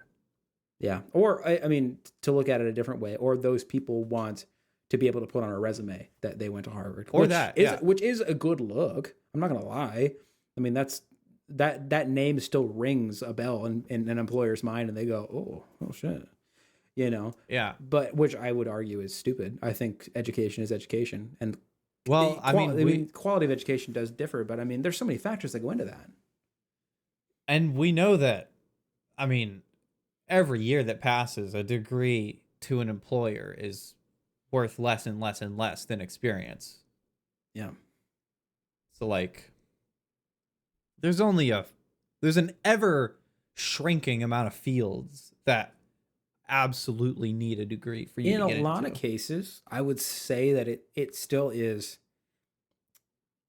Yeah. Or I mean, to look at it a different way, or those people want to be able to put on a resume that they went to Harvard, Or that, yeah. which is a good look. I'm not gonna lie. I mean, that name still rings a bell in an employer's mind, and they go, oh shit, you know. Yeah. But which I would argue is stupid. I think education is education, and Well, I mean, quality of education does differ, but I mean, there's so many factors that go into that. and we know that, I mean, every year that passes, a degree to an employer is worth less and less and less than experience. Yeah. So like there's only there's an ever shrinking amount of fields that absolutely need a degree for you In to a get lot into. of cases, I would say that it still is.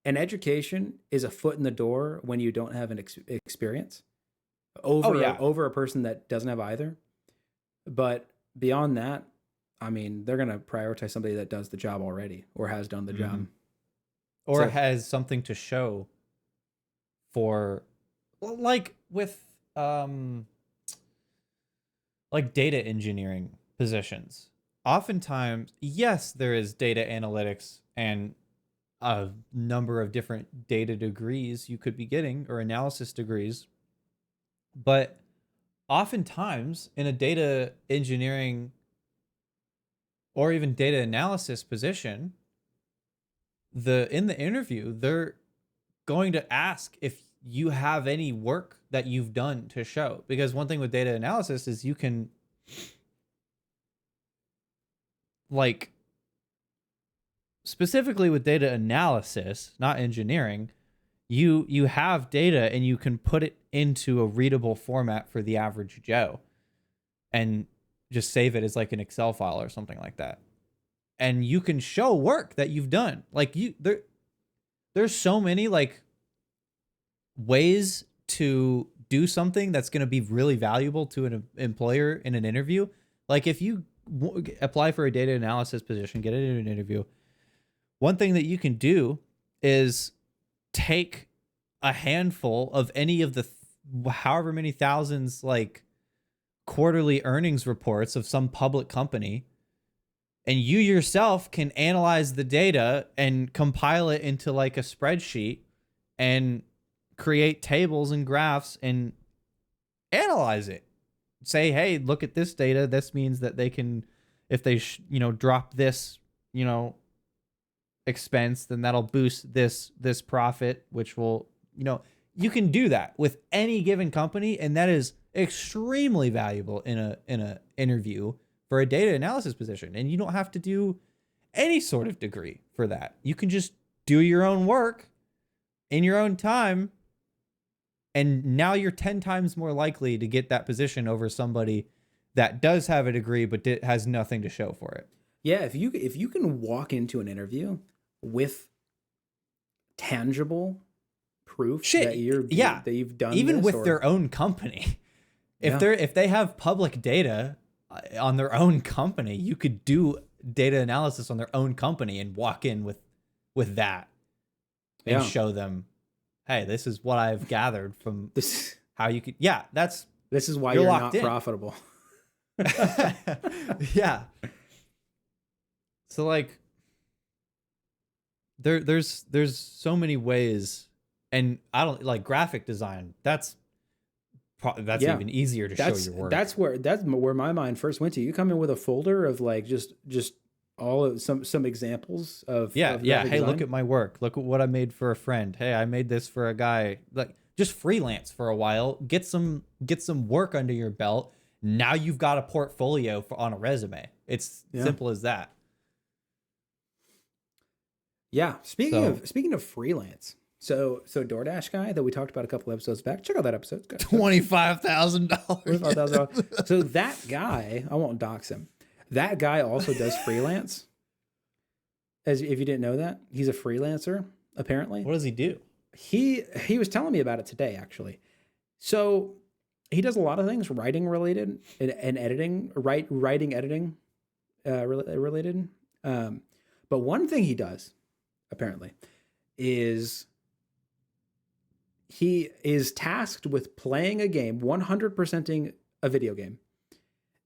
An education is a foot in the door when you don't have an experience Oh yeah. over a person that doesn't have either. But beyond that, I mean, they're gonna prioritize somebody that does the job already or has done the job. Or So has something to show for, well, like with like data engineering positions. Oftentimes, yes, there is data analytics and a number of different data degrees you could be getting, or analysis degrees. But oftentimes in a data engineering or even data analysis position, in the interview, they're going to ask if you have any work that you've done to show. Because one thing with data analysis is you can, like, specifically with data analysis, not engineering, you have data and you can put it into a readable format for the average Joe and just save it as like an Excel file or something like that. And you can show work that you've done. Like there's so many like ways to do something that's going to be really valuable to an employer in an interview. Like if you apply for a data analysis position, get it in an interview, one thing that you can do is take a handful of any of the however many thousands like quarterly earnings reports of some public company, and you yourself can analyze the data and compile it into like a spreadsheet and create tables and graphs and analyze it. Say, hey, look at this data. This means that they can, if they drop this expense, then that'll boost this profit, which will, you can do that with any given company, and that is extremely valuable in a interview for a data analysis position. And you don't have to do any sort of degree for that. You can just do your own work in your own time, and now you're 10 times more likely to get that position over somebody that does have a degree but has nothing to show for it. Yeah, if you can walk into an interview with tangible proof that you've done even this, with their own company. If Yeah. if they have public data on their own company, you could do data analysis on their own company and walk in with that and show them, hey, this is what I've gathered from this how you could. Yeah, this is why you're not in. profitable. Yeah. So like there's so many ways, and I don't like graphic design. That's even easier to show your work. That's where my mind first went to. You come in with a folder of like just all of some examples of Of hey, design. Look at my work. Look at what I made for a friend. Hey, I made this for a guy. Like just freelance for a while. Get some work under your belt. Now you've got a portfolio on a resume. It's simple as that. Yeah. Speaking of freelance. So DoorDash guy that we talked about a couple episodes back. Check out that episode. $25,000. So that guy, I won't dox him. That guy also does freelance. As if you didn't know that, he's a freelancer apparently. What does he do? He was telling me about it today actually. So he does a lot of things writing related and editing, writing editing related. But one thing he does apparently is he is tasked with playing a game, 100%ing a video game,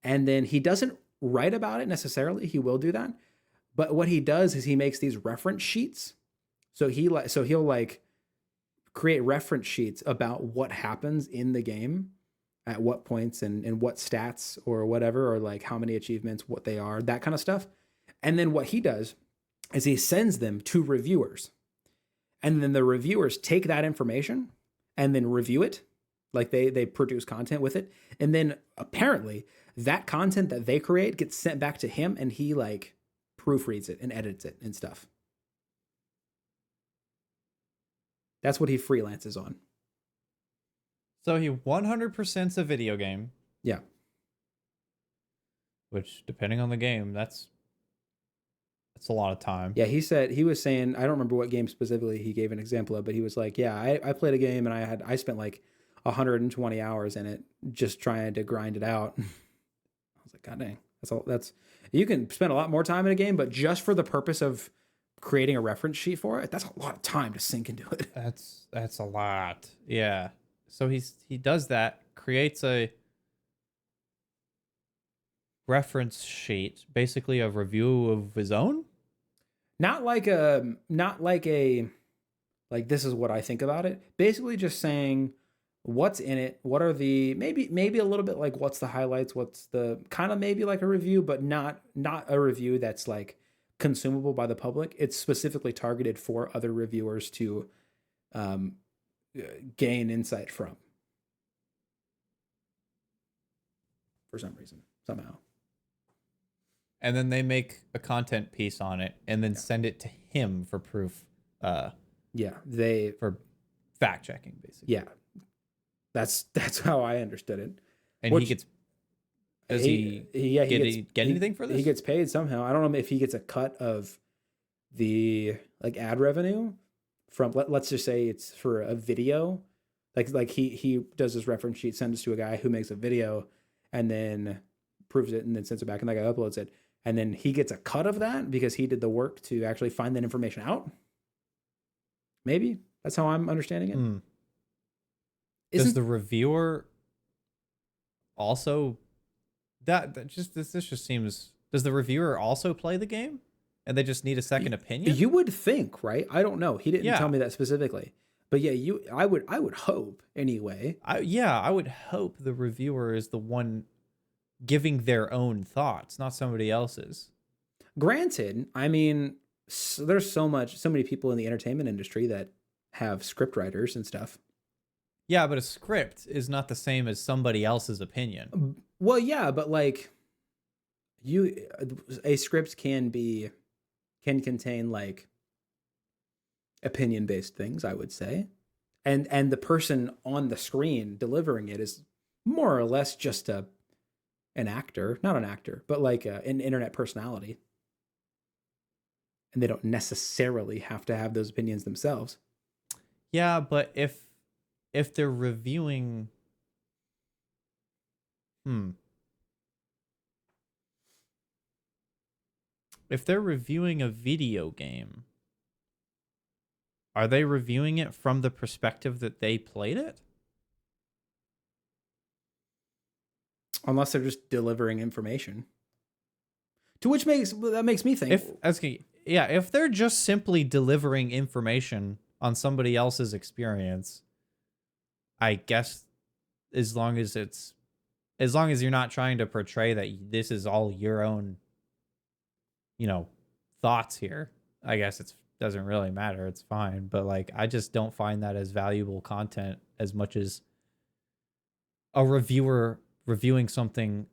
And then he doesn't write about it necessarily. He will do that. But what he does is he makes these reference sheets. So he'll like create reference sheets about what happens in the game at what points and what stats or whatever, or like how many achievements, what they are, that kind of stuff. And then what he does is he sends them to reviewers. And then the reviewers take that information and then review it. Like they produce content with it. And then apparently that content that they create gets sent back to him and he like proofreads it and edits it and stuff. That's what he freelances on. So he 100% a video game. Yeah. Which, depending on the game, that's a lot of time. Yeah, he was saying, I don't remember what game specifically he gave an example of, but he was like, yeah, I played a game and I spent like 120 hours in it just trying to grind it out. I was like, God dang, you can spend a lot more time in a game, but just for the purpose of creating a reference sheet for it, that's a lot of time to sink into it. That's a lot. Yeah. So he does that, creates a reference sheet, basically a review of his own. Not like this is what I think about it. Basically just saying what's in it, what are the maybe a little bit like what's the highlights, what's the kind of maybe like a review, but not a review that's like consumable by the public. It's specifically targeted for other reviewers to gain insight from, for some reason, somehow. And then they make a content piece on it and then send it to him for proof. For fact checking, basically. Yeah, that's how I understood it. And he gets. Does he get anything for this? He gets paid somehow. I don't know if he gets a cut of the like ad revenue from. Let's just say it's for a video, like he does this reference sheet, sends it to a guy who makes a video, and then proves it, and then sends it back, and that guy uploads it, and then he gets a cut of that because he did the work to actually find that information out. Maybe that's how I'm understanding it. Does the reviewer also this just seems? Does the reviewer also play the game, and they just need a second opinion? You would think, right? I don't know. He didn't tell me that specifically, but yeah, I would hope anyway. I would hope the reviewer is the one giving their own thoughts, not somebody else's. Granted, I mean, there's so many people in the entertainment industry that have script writers and stuff. Yeah, but a script is not the same as somebody else's opinion. Well, yeah, but like a script can contain like opinion-based things, I would say. And the person on the screen delivering it is more or less just an actor, not an actor, but like an internet personality. And they don't necessarily have to have those opinions themselves. Yeah, but if they're reviewing if they're reviewing a video game, are they reviewing it from the perspective that they played it? Unless they're just delivering information. To which makes me think, if they're just simply delivering information on somebody else's experience, I guess as long as you're not trying to portray that this is all your own, thoughts here, I guess it doesn't really matter. It's fine. But like, I just don't find that as valuable content as much as a reviewer reviewing something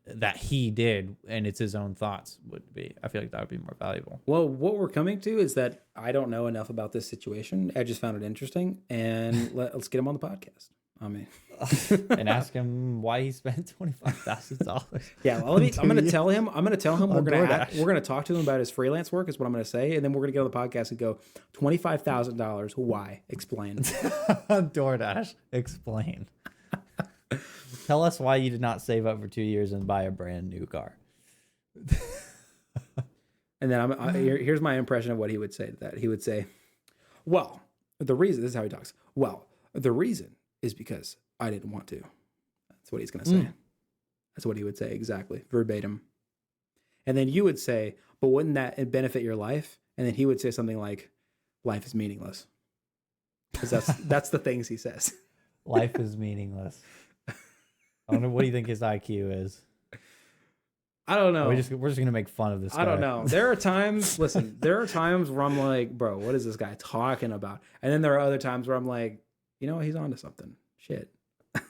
that he did and it's his own thoughts would be. I feel like that would be more valuable. Well, what we're coming to is that I don't know enough about this situation. I just found it interesting, and let's get him on the podcast. I mean, and ask him why he spent $25,000. Yeah, well, I'm going to tell him. We're going to talk to him about his freelance work. Is what I'm going to say, and then we're going to get on the podcast and go $25,000. Why? Explain. DoorDash, explain. Tell us why you did not save up for 2 years and buy a brand new car. And then here's my impression of what he would say to that. He would say, well, the reason, this is how he talks. Well, the reason is because I didn't want to. That's what he's going to say. That's what he would say exactly, verbatim. And then you would say, but wouldn't that benefit your life? And then he would say something like, life is meaningless. Because that's the things he says. Life is meaningless. I wonder, what do you think his IQ is? I don't know. We're just gonna make fun of this guy. I don't know. There are times, listen, there are times where I'm like, bro, what is this guy talking about? And then there are other times where I'm like, you know, he's onto something. Shit.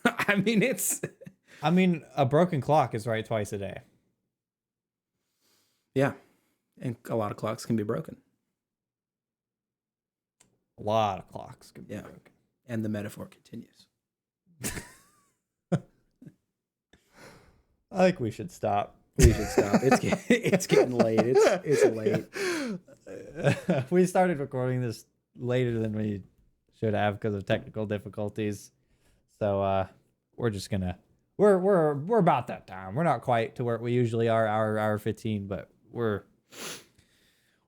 I mean, a broken clock is right twice a day. Yeah. And a lot of clocks can be broken. A lot of clocks can be broken. And the metaphor continues. I think we should stop. We should stop. It's getting late. It's late. We started recording this later than we should have because of technical difficulties. So we're just gonna we're about that time. We're not quite to where we usually are, hour 15, but we're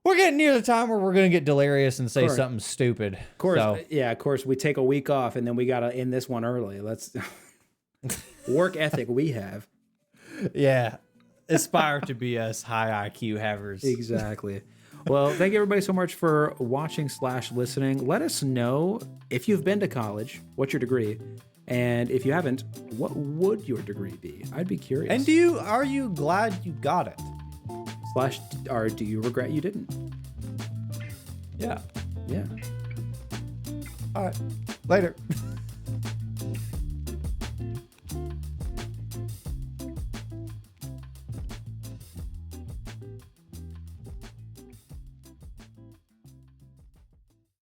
getting near the time where we're gonna get delirious and say something stupid. Of course, of course. We take a week off and then we gotta end this one early. Let's work ethic we have. Yeah. Aspire to be us high IQ havers. Exactly. Well, thank you everybody so much for watching / listening. Let us know if you've been to college, what's your degree? And if you haven't, what would your degree be? I'd be curious. And are you glad you got it? / or do you regret you didn't? Yeah. Yeah. All right. Later.